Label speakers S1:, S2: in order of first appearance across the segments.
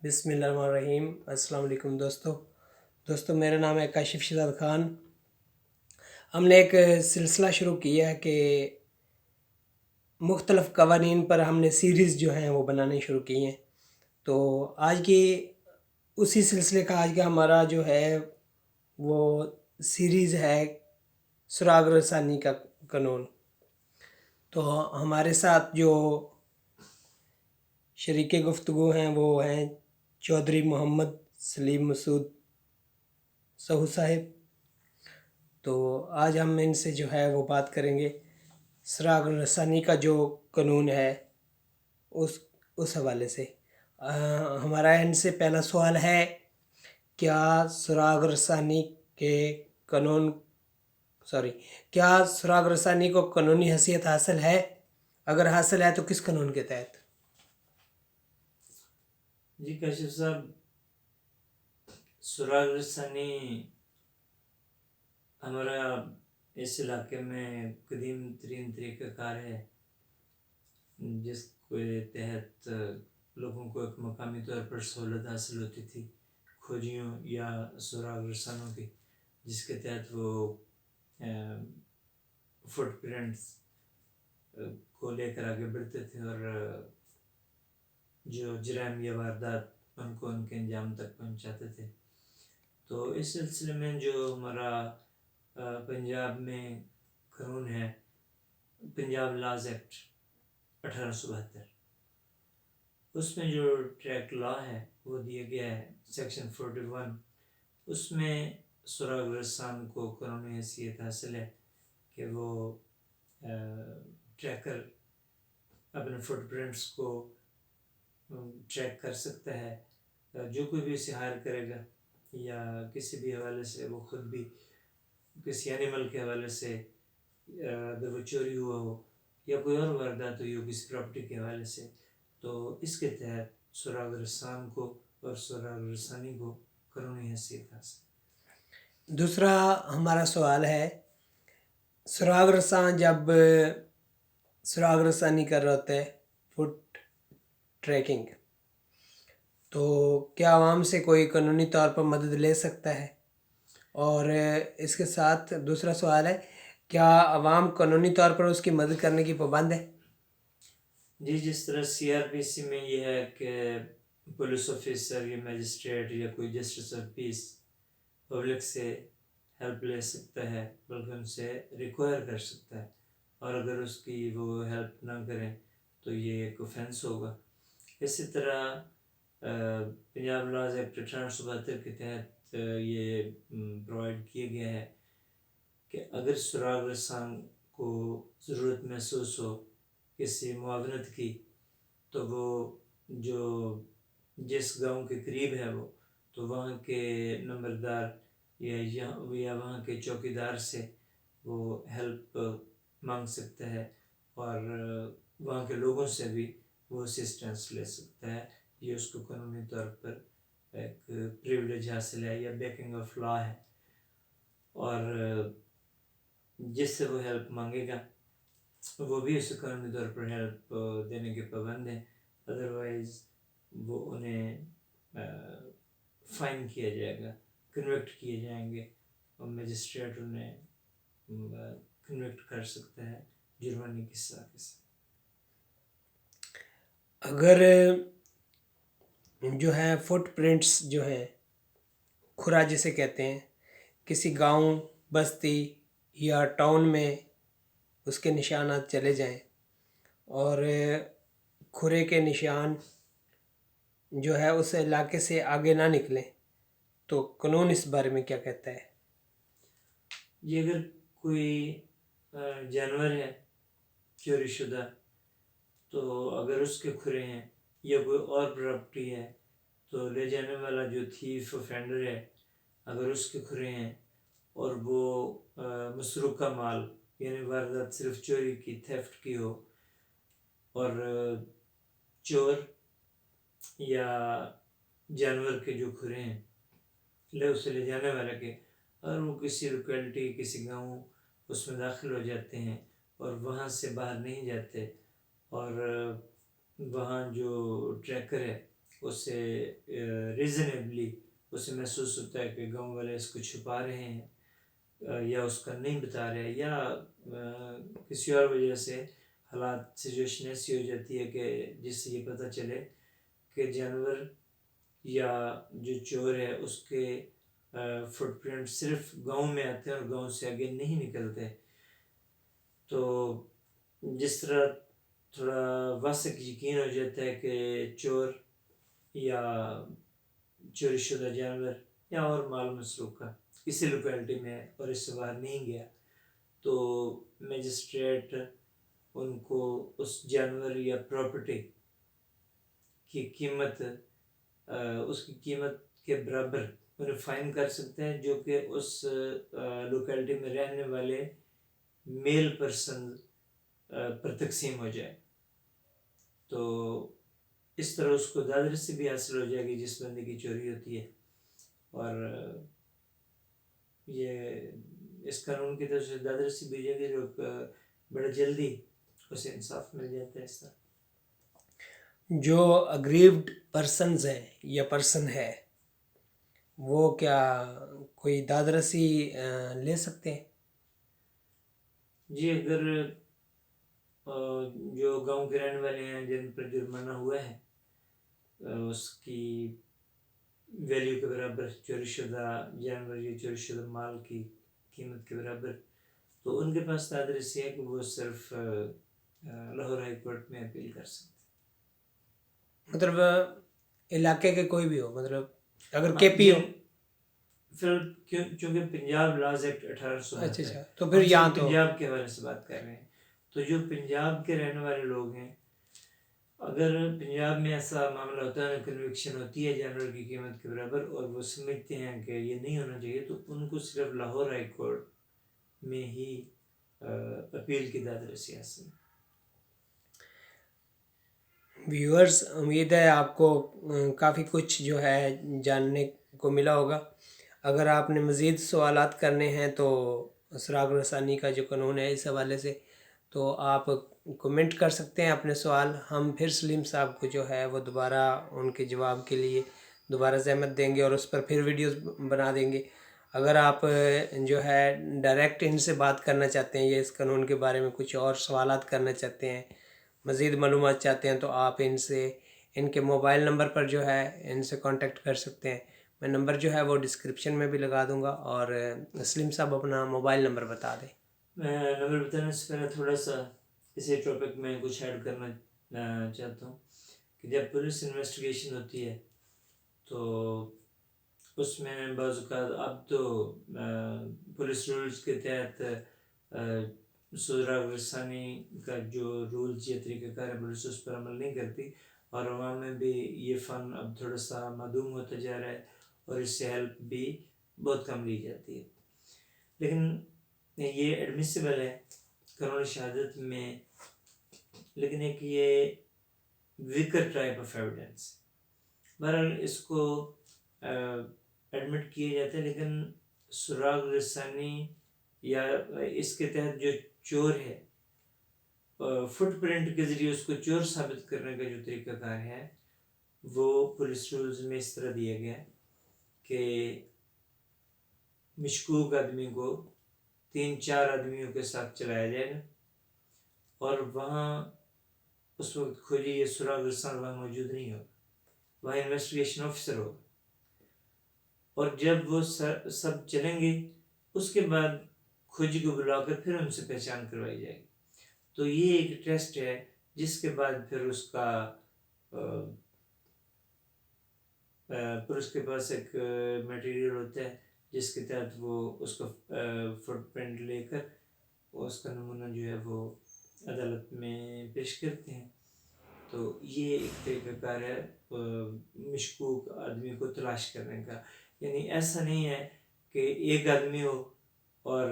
S1: بسم اللہ الرحمن الرحیم۔ السلام علیکم دوستو میرا نام ہے کاشف شہزاد خان۔ ہم نے ایک سلسلہ شروع کیا ہے کہ مختلف قوانین پر ہم نے سیریز جو ہیں وہ بنانے شروع کی ہیں۔ تو آج کی اسی سلسلے کا آج کا ہمارا جو ہے وہ سیریز ہے سراغ رسانی کا قانون۔ تو ہمارے ساتھ جو شریک گفتگو ہیں وہ ہیں چودھری محمد سلیم مسعود سہو صاحب۔ تو آج ہم ان سے جو ہے وہ بات کریں گے سراغ رسانی کا جو قانون ہے اس حوالے سے۔ ہمارا ان سے پہلا سوال ہے، کیا سراغ رسانی کو قانونی حیثیت حاصل ہے؟ اگر حاصل ہے تو کس قانون کے تحت؟
S2: جی کاشف صاحب، سراغ رسانی ہمارا اس علاقے میں قدیم ترین طریقہ کار ہے، جس کے تحت لوگوں کو ایک مقامی طور پر سہولت حاصل ہوتی تھی کھوجیوں یا سراغ رسانوں کی، جس کے تحت وہ فٹ پرنٹس کو لے کر آگے بڑھتے تھے اور جو جرائم یا واردات ان کو ان کے انجام تک پہنچاتے تھے۔ تو اس سلسلے میں جو ہمارا پنجاب میں قانون ہے، پنجاب لاز ایکٹ 1872، اس میں جو ٹریک لا ہے وہ دیا گیا ہے سیکشن 41۔ اس میں سراغ رسان کو قانونی حیثیت حاصل ہے کہ وہ ٹریکر اپنے فٹ پرنٹس کو ٹریک کر سکتا ہے۔ جو کوئی بھی اسے ہائر کرے گا یا کسی بھی حوالے سے، وہ خود بھی کسی اینیمل کے حوالے سے، اگر وہ چوری ہوا ہو یا کوئی اور واردات ہوئی ہو کسی پراپرٹی کے حوالے سے، تو اس کے تحت سراغ رسان کو اور سراغ رسانی کو قانونی حیثیت حاصل۔
S1: دوسرا ہمارا سوال ہے، سراغ رسان جب سراغ رسانی کر رہا ہوتا ہے، فٹ ٹریکنگ، تو کیا عوام سے کوئی قانونی طور پر مدد لے سکتا ہے؟ اور اس کے ساتھ دوسرا سوال ہے، کیا عوام قانونی طور پر اس کی مدد کرنے کی پابند ہے؟
S2: جی، جس طرح CRPC میں یہ ہے کہ پولیس آفیسر یا میجسٹریٹ یا کوئی جسٹس آف پیس پبلک سے ہیلپ لے سکتا ہے، بلکہ ان سے ریکوائر کر سکتا ہے، اور اگر اس کی وہ ہیلپ نہ کریں تو یہ ایک اوفینس ہوگا۔ اسی طرح پنجاب لاز ایکٹ 1872 کے تحت یہ پرووائڈ کیا گیا ہے کہ اگر سراغ رسان کو ضرورت محسوس ہو کسی معاونت کی، تو وہ جو جس گاؤں کے قریب ہے وہ تو وہاں کے نمبردار یا وہاں کے چوکیدار سے وہ ہیلپ مانگ سکتا ہے، اور وہاں کے لوگوں سے بھی وہ اسسٹنس لے سکتا ہے۔ یہ اس کو قانونی طور پر ایک پریولیج حاصل ہے یا بیکنگ آف لا ہے، اور جس سے وہ ہیلپ مانگے گا وہ بھی اسے قانونی طور پر ہیلپ دینے کے پابند ہیں، ادروائز وہ انہیں فائن کیا جائے گا، کنوکٹ کیے جائیں گے، اور میجسٹریٹ انہیں کنوکٹ کر سکتا ہے جرمانے کی سزا کے ساتھ۔
S1: اگر جو ہے فٹ پرنٹس جو ہیں، کھرا جسے کہتے ہیں، کسی گاؤں، بستی یا ٹاؤن میں اس کے نشانات چلے جائیں اور کھرے کے نشان جو ہے اس علاقے سے آگے نہ نکلیں، تو قانون اس بارے میں کیا کہتا ہے؟
S2: یہ اگر کوئی جانور ہے چوری شدہ، تو اگر اس کے کھرے ہیں یا کوئی اور پراپرٹی ہے، تو لے جانے والا جو تھیف offender ہے، اگر اس کے کھرے ہیں اور وہ مسروقہ مال یعنی واردات صرف چوری کی، تھیفٹ کی ہو، اور چور یا جانور کے جو کھرے ہیں اسے لے جانے والے کے، اور وہ کسی لوکیلٹی، کسی گاؤں اس میں داخل ہو جاتے ہیں اور وہاں سے باہر نہیں جاتے، اور وہاں جو ٹریکر ہے اسے ریزنیبلی اسے محسوس ہوتا ہے کہ گاؤں والے اس کو چھپا رہے ہیں یا اس کا نہیں بتا رہے یا کسی اور وجہ سے حالات سچویشن ایسی ہو جاتی ہے کہ جس سے یہ پتہ چلے کہ جانور یا جو چور ہے اس کے فٹ پرنٹ صرف گاؤں میں آتے ہیں اور گاؤں سے آگے نہیں نکلتے. تو جس طرح تھوڑا واسق یقین ہو جاتا ہے کہ چور یا چوری شدہ جانور یا اور مال مسروق کا اسی لوکیلٹی میں اور اس سے باہر نہیں گیا تو میجسٹریٹ ان کو اس جانور یا پراپرٹی کی قیمت اس کی قیمت کے برابر انہیں فائن کر سکتے ہیں جو کہ اس لوکیلٹی میں رہنے والے میل پرسن پر تقسیم ہو جائے. تو اس طرح اس کو داد رسی بھی حاصل ہو جائے گی جس بندے کی چوری ہوتی ہے. اور یہ اس قانون کی طرف سے داد رسی بھی جائے گی جو بڑا جلدی اسے انصاف مل جاتا ہے. اس طرح
S1: جو اگریوڈ پرسنز ہیں یا پرسن ہے وہ کیا کوئی داد رسی لے سکتے ہیں؟
S2: جی اگر جو گاؤں کے رہنے والے ہیں جن پر جرمانہ ہوا ہے اس کی ویلیو کے برابر چوری شدہ جانور یا چوری شدہ مال کی قیمت کے برابر تو ان کے پاس داد رسی ہے کہ وہ صرف لاہور ہائی کورٹ میں اپیل کر سکتے.
S1: مطلب علاقے کے کوئی بھی ہو، مطلب اگر کے پی ہو.
S2: پھر چونکہ پنجاب لاز ایکٹ 1800
S1: اچھا تو پھر یہاں تو
S2: پنجاب کے حوالے سے بات کر رہے ہیں تو جو پنجاب کے رہنے والے لوگ ہیں اگر پنجاب میں ایسا معاملہ ہوتا ہے کنوکشن ہوتی ہے جانور کی قیمت کے برابر اور وہ سمجھتے ہیں کہ یہ نہیں ہونا چاہیے تو ان کو صرف لاہور ہائی کورٹ میں ہی اپیل کی داد رسی حاصل ہے.
S1: ویورز، امید ہے آپ کو کافی کچھ جو ہے جاننے کو ملا ہوگا. اگر آپ نے مزید سوالات کرنے ہیں تو اسراغ رسانی کا جو قانون ہے اس حوالے سے تو آپ کمنٹ کر سکتے ہیں اپنے سوال. ہم پھر سلیم صاحب کو جو ہے وہ دوبارہ ان کے جواب کے لیے دوبارہ زحمت دیں گے اور اس پر پھر ویڈیوز بنا دیں گے. اگر آپ جو ہے ڈائریکٹ ان سے بات کرنا چاہتے ہیں یا اس قانون کے بارے میں کچھ اور سوالات کرنا چاہتے ہیں، مزید معلومات چاہتے ہیں تو آپ ان کے موبائل نمبر پر جو ہے ان سے کانٹیکٹ کر سکتے ہیں. میں نمبر جو ہے وہ ڈسکرپشن میں بھی لگا دوں گا. اور سلیم صاحب اپنا موبائل نمبر بتا دیں.
S2: میں نمبر بتانے سے پہلے تھوڑا سا اسی ٹاپک میں کچھ ایڈ کرنا چاہتا ہوں کہ جب پولیس انویسٹیگیشن ہوتی ہے تو اس میں بعض اوقات اب تو پولیس رولز کے تحت اسراغ رسانی کا جو رولز یا طریقہ کار ہے پولیس اس پر عمل نہیں کرتی اور عوام میں بھی یہ فن اب تھوڑا سا معدوم ہوتا جا رہا ہے اور اس سے ہیلپ بھی بہت کم لی جاتی ہے. لیکن یہ ایڈمیسیبل ہے قانون شہادت میں، لیکن ایک یہ ویکر ٹائپ آف ایویڈنس بہرحال اس کو ایڈمٹ کیا جاتا ہے. لیکن سراغ رسانی یا اس کے تحت جو چور ہے فٹ پرنٹ کے ذریعے اس کو چور ثابت کرنے کا جو طریقہ کار ہے وہ پولیس رولز میں اس طرح دیا گیا کہ مشکوک آدمی کو 3-4 آدمیوں کے ساتھ چلایا جائے گا اور وہاں اس وقت کھوجی یہ سراغ رسان وہاں موجود نہیں ہوگا، وہاں انویسٹیگیشن آفیسر ہوگا اور جب وہ سب چلیں گے اس کے بعد کھوجی کو بلا کر پھر ان سے پہچان کروائی جائے گی. تو یہ ایک ٹیسٹ ہے جس کے بعد پھر اس کا پھر اس کے پاس ایک میٹیریل ہوتا ہے جس کے تحت وہ اس کا فٹ پرنٹ لے کر اس کا نمونہ جو ہے وہ عدالت میں پیش کرتے ہیں. تو یہ ایک طریقہ کار ہے مشکوک آدمی کو تلاش کرنے کا. یعنی ایسا نہیں ہے کہ ایک آدمی ہو اور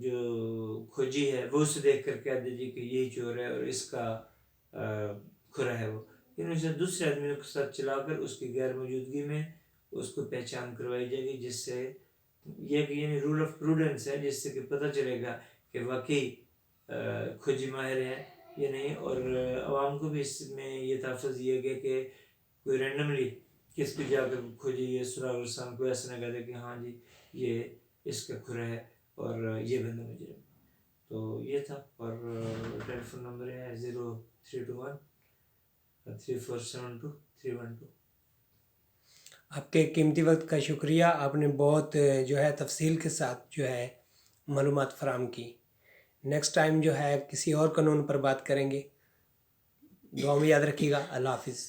S2: جو کھوجی ہے وہ اسے دیکھ کر کہہ دیجیے کہ یہی چور ہے اور اس کا کھرا ہے وہ، یعنی اسے دوسرے آدمی کے ساتھ چلا کر اس کی غیر موجودگی میں اس کو پہچان کروائی جائے گی، جس سے یہ کہ یعنی رول آف پروڈنس ہے جس سے کہ پتہ چلے گا کہ واقعی کھوجی ماہر ہے یا نہیں. اور عوام کو بھی اس میں یہ تحفظ دیا گیا کہ کوئی رینڈملی کس پہ جا کر کھوجیے سراغ رسان، کوئی ایسا نہ کہتے کہ ہاں جی یہ اس کا کھرا ہے اور یہ بندہ مجرم. تو یہ تھا. اور ٹیلی فون نمبر ہے 0321 3472 312.
S1: آپ کے قیمتی وقت کا شکریہ. آپ نے بہت جو ہے تفصیل کے ساتھ جو ہے معلومات فراہم کی. نیکسٹ ٹائم جو ہے کسی اور قانون پر بات کریں گے. دعا میں یاد رکھیے گا. اللہ حافظ.